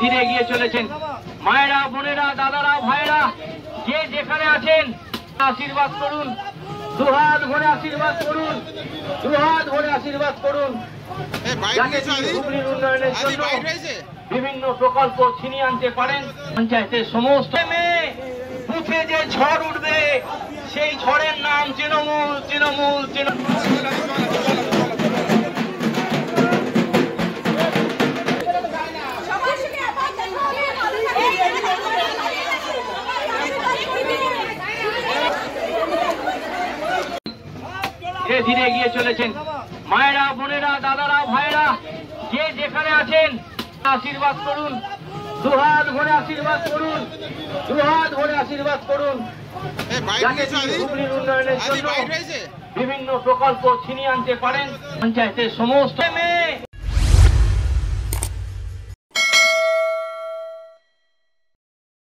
ধীরে এগিয়ে চলেছেন। মায়েরা, বোনেরা, দাদারা, ভাইরা, যে যেখানে আছেন আশীর্বাদ করুন, দুহাত ভরে আশীর্বাদ করুন, দুহাত ভরে আশীর্বাদ করুন। হুগলির উন্নয়নের জন্য বিভিন্ন প্রকল্প ছিনিয়ে আনতে পারেন। পঞ্চায়েতের সমস্ত বুথে যে ঝড় উঠবে সেই ঝড়ের নাম তৃণমূল, তৃণমূল, তৃণমূল। ধীরে এগিয়ে চলেছেন। মায়েরা, বোনেরা, দাদারা, ভাইরা, যে যেখানে আছেন আশীর্বাদ করুন, দুহাত ভরে আশীর্বাদ করুন, দুহাত ভরে আশীর্বাদ করুন। হুগলির উন্নয়নের জন্য বিভিন্ন প্রকল্প ছিনিয়ে আনতে পারেন। পঞ্চায়েতের সমস্ত